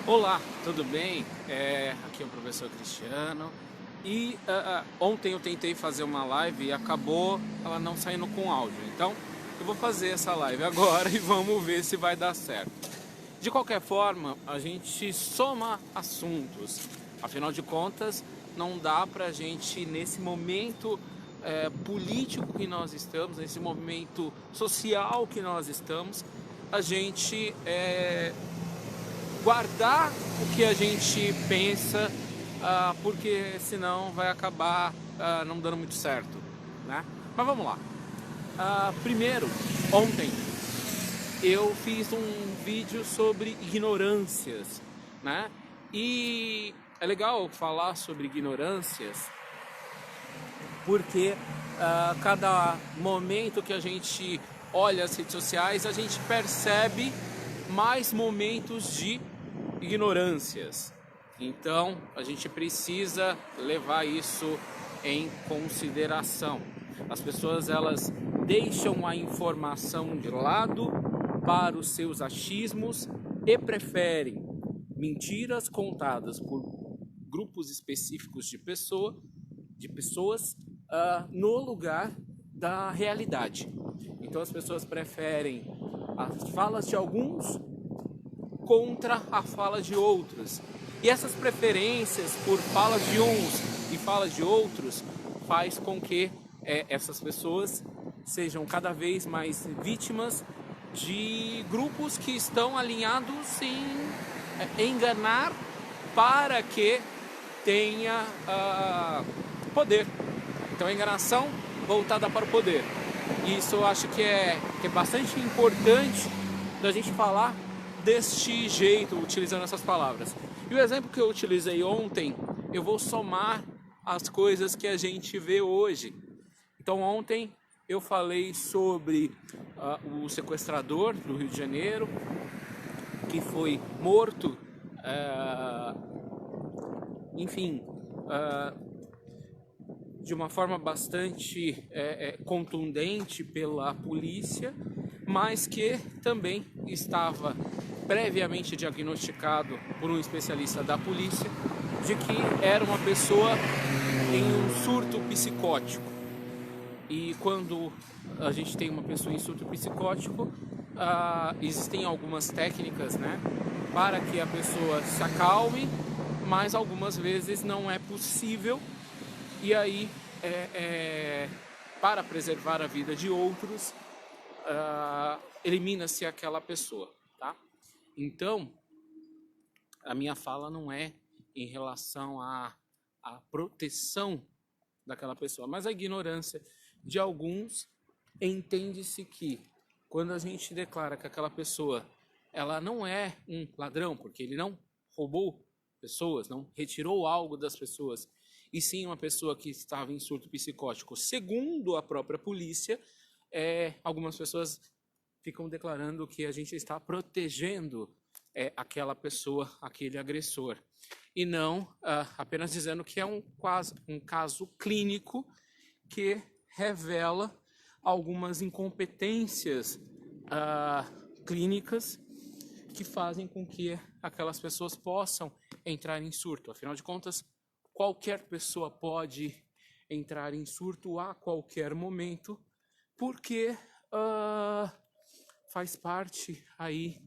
Olá, tudo bem? Aqui é o professor Cristiano e ontem eu tentei fazer uma live e acabou ela não saindo com áudio. Então eu vou fazer essa live agora e vamos ver se vai dar certo. De qualquer forma, a gente soma assuntos. Afinal de contas, não dá pra gente nesse momento político que nós estamos, nesse momento social que nós estamos, a gente guardar o que a gente pensa, porque senão vai acabar não dando muito certo, né? Mas vamos lá. Primeiro, ontem eu fiz um vídeo sobre ignorâncias, né? E é legal falar sobre ignorâncias porque cada momento que a gente olha as redes sociais, a gente percebe mais momentos de ignorâncias. Então, a gente precisa levar isso em consideração. As pessoas elas deixam a informação de lado para os seus achismos e preferem mentiras contadas por grupos específicos de pessoas no lugar da realidade. Então as pessoas preferem as falas de alguns contra a fala de outros. E essas preferências por falas de uns e falas de outros faz com que essas pessoas sejam cada vez mais vítimas de grupos que estão alinhados em enganar para que tenha poder. Então a enganação voltada para o poder. Isso eu acho que é bastante importante da gente falar deste jeito, utilizando essas palavras. E o exemplo que eu utilizei ontem, eu vou somar as coisas que a gente vê hoje. Então ontem eu falei sobre o sequestrador do Rio de Janeiro, que foi morto, de uma forma bastante contundente pela polícia, mas que também estava previamente diagnosticado por um especialista da polícia de que era uma pessoa em um surto psicótico. E quando a gente tem uma pessoa em surto psicótico, existem algumas técnicas, né, para que a pessoa se acalme, mas algumas vezes não é possível. E aí, para preservar a vida de outros, elimina-se aquela pessoa, tá? Então, a minha fala não é em relação à proteção daquela pessoa, mas a ignorância de alguns. Entende-se que quando a gente declara que aquela pessoa ela não é um ladrão, porque ele não roubou pessoas, não retirou algo das pessoas, e sim uma pessoa que estava em surto psicótico, segundo a própria polícia, algumas pessoas ficam declarando que a gente está protegendo aquela pessoa, aquele agressor, e não apenas dizendo que é um caso clínico que revela algumas incompetências clínicas que fazem com que aquelas pessoas possam entrar em surto. Afinal de contas, qualquer pessoa pode entrar em surto a qualquer momento, porque faz parte aí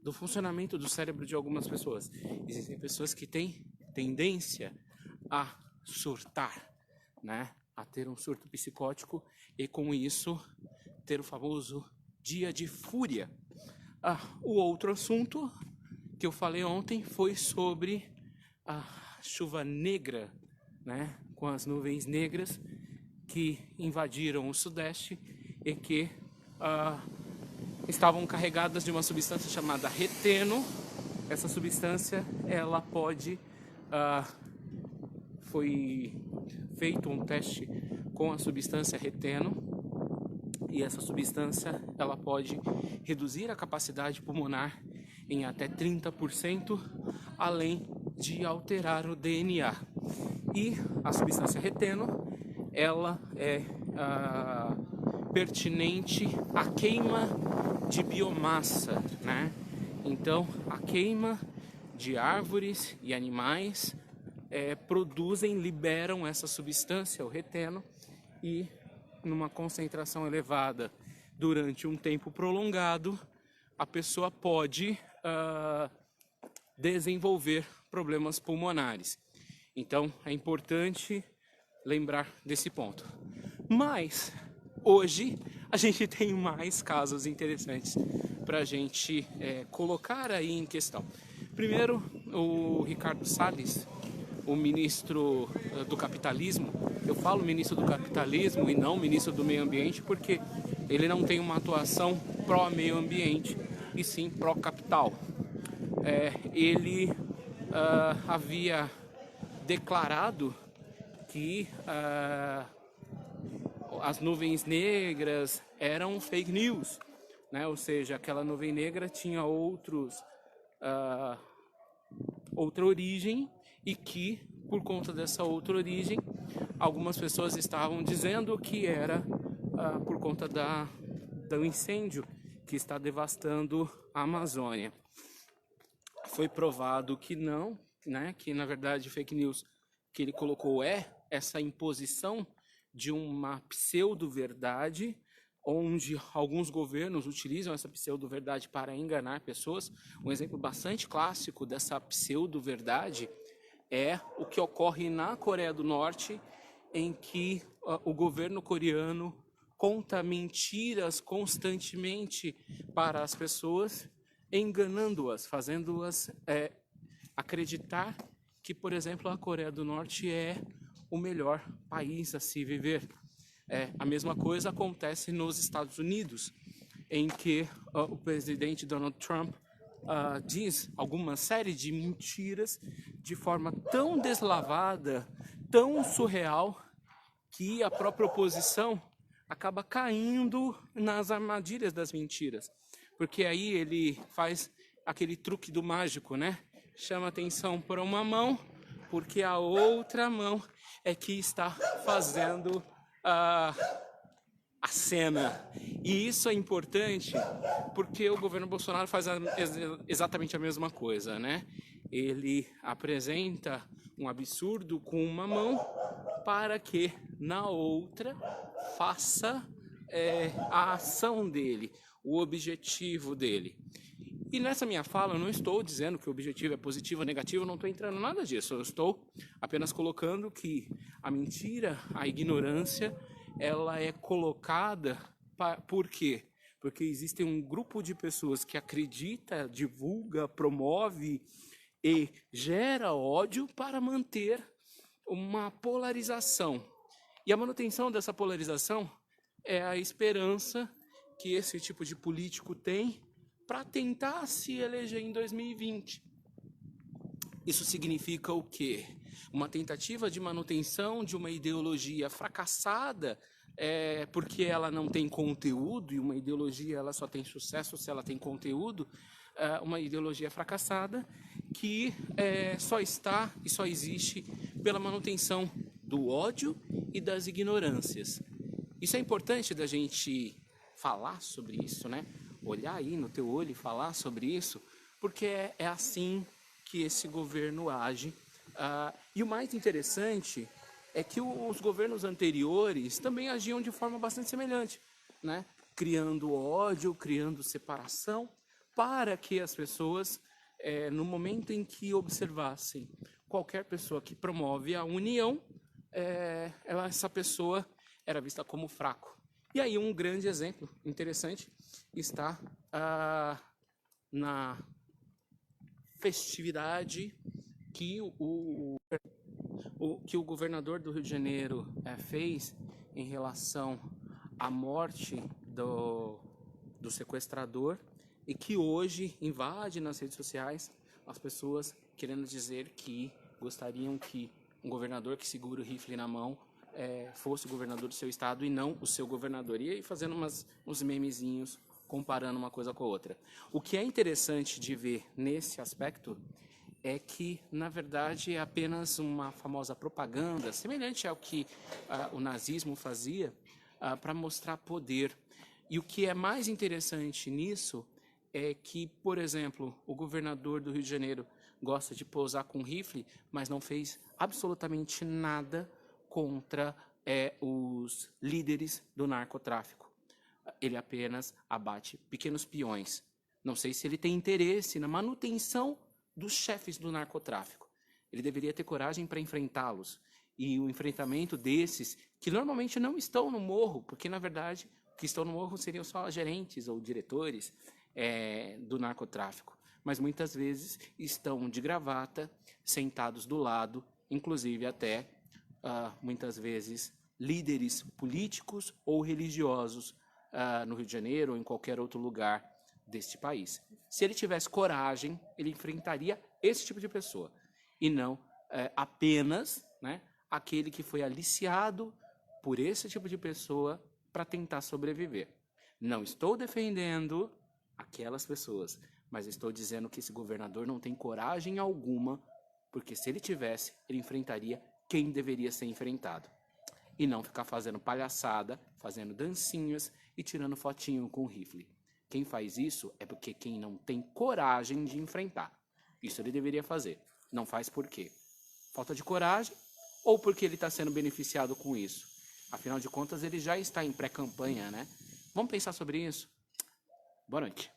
do funcionamento do cérebro de algumas pessoas. Existem pessoas que têm tendência a surtar, né? A ter um surto psicótico e com isso ter o famoso dia de fúria. O outro assunto que eu falei ontem foi sobre a chuva negra, né? Com as nuvens negras que invadiram o sudeste e que estavam carregadas de uma substância chamada reteno. Essa substância, ela pode... foi feito um teste com a substância reteno, e essa substância ela pode reduzir a capacidade pulmonar em até 30%, além de alterar o DNA. E a substância reteno ela é pertinente à queima de biomassa, né? Então, a queima de árvores e animais liberam essa substância, o reteno, e numa concentração elevada durante um tempo prolongado, a pessoa pode desenvolver problemas pulmonares. Então é importante lembrar desse ponto. Mas hoje a gente tem mais casos interessantes para a gente colocar aí em questão. Primeiro, o Ricardo Salles, o ministro do capitalismo. Eu falo ministro do capitalismo e não ministro do meio ambiente porque ele não tem uma atuação pró-meio ambiente e sim pró-capital. Ele havia declarado que as nuvens negras eram fake news, né? Ou seja, aquela nuvem negra tinha outra origem e que, por conta dessa outra origem, algumas pessoas estavam dizendo que era por conta do incêndio que está devastando a Amazônia. Foi provado que não, né? Que na verdade fake news que ele colocou essa imposição de uma pseudo-verdade, onde alguns governos utilizam essa pseudo-verdade para enganar pessoas. Um exemplo bastante clássico dessa pseudo-verdade é o que ocorre na Coreia do Norte, em que o governo coreano conta mentiras constantemente para as pessoas, enganando-as, fazendo-as acreditar que, por exemplo, a Coreia do Norte é o melhor país a se viver. A mesma coisa acontece nos Estados Unidos, em que o presidente Donald Trump diz alguma série de mentiras de forma tão deslavada, tão surreal, que a própria oposição acaba caindo nas armadilhas das mentiras. Porque aí ele faz aquele truque do mágico, né? Chama atenção para uma mão, porque a outra mão é que está fazendo a cena. E isso é importante porque o governo Bolsonaro faz exatamente a mesma coisa, né? Ele apresenta um absurdo com uma mão para que na outra faça a ação dele, o objetivo dele. E nessa minha fala eu não estou dizendo que o objetivo é positivo ou negativo, eu não estou entrando em nada disso. Eu estou apenas colocando que a mentira, a ignorância, ela é colocada por quê? Porque existe um grupo de pessoas que acredita, divulga, promove e gera ódio para manter uma polarização. E a manutenção dessa polarização é a esperança que esse tipo de político tem para tentar se eleger em 2020. Isso significa o quê? Uma tentativa de manutenção de uma ideologia fracassada, porque ela não tem conteúdo, e uma ideologia ela só tem sucesso se ela tem conteúdo, uma ideologia fracassada que só está e só existe pela manutenção do ódio e das ignorâncias. Isso é importante da gente falar sobre isso, né? Olhar aí no teu olho e falar sobre isso, porque é assim que esse governo age. E o mais interessante é que os governos anteriores também agiam de forma bastante semelhante, né? Criando ódio, criando separação, para que as pessoas, no momento em que observassem qualquer pessoa que promove a união, essa pessoa era vista como fraco. E aí um grande exemplo interessante está na festividade que o governador do Rio de Janeiro fez em relação à morte do sequestrador, e que hoje invade nas redes sociais as pessoas querendo dizer que gostariam que um governador que segura o rifle na mão fosse o governador do seu estado e não o seu governador. E aí fazendo uns memezinhos comparando uma coisa com a outra. O que é interessante de ver nesse aspecto é que, na verdade, é apenas uma famosa propaganda, semelhante ao que o nazismo fazia, para mostrar poder. E o que é mais interessante nisso é que, por exemplo, o governador do Rio de Janeiro gosta de posar com rifle, mas não fez absolutamente nada contra os líderes do narcotráfico. Ele apenas abate pequenos peões. Não sei se ele tem interesse na manutenção dos chefes do narcotráfico. Ele deveria ter coragem para enfrentá-los. E o enfrentamento desses, que normalmente não estão no morro, porque na verdade o que estão no morro seriam só gerentes ou diretores do narcotráfico, mas muitas vezes estão de gravata, sentados do lado, inclusive até muitas vezes líderes políticos ou religiosos no Rio de Janeiro ou em qualquer outro lugar deste país. Se ele tivesse coragem, ele enfrentaria esse tipo de pessoa e não apenas, né, aquele que foi aliciado por esse tipo de pessoa para tentar sobreviver. Não estou defendendo aquelas pessoas, mas estou dizendo que esse governador não tem coragem alguma, porque se ele tivesse, ele enfrentaria quem deveria ser enfrentado. E não ficar fazendo palhaçada, fazendo dancinhas e tirando fotinho com rifle. Quem faz isso é porque quem não tem coragem de enfrentar. Isso ele deveria fazer. Não faz por quê? Falta de coragem ou porque ele está sendo beneficiado com isso? Afinal de contas, ele já está em pré-campanha, né? Vamos pensar sobre isso? Boa noite.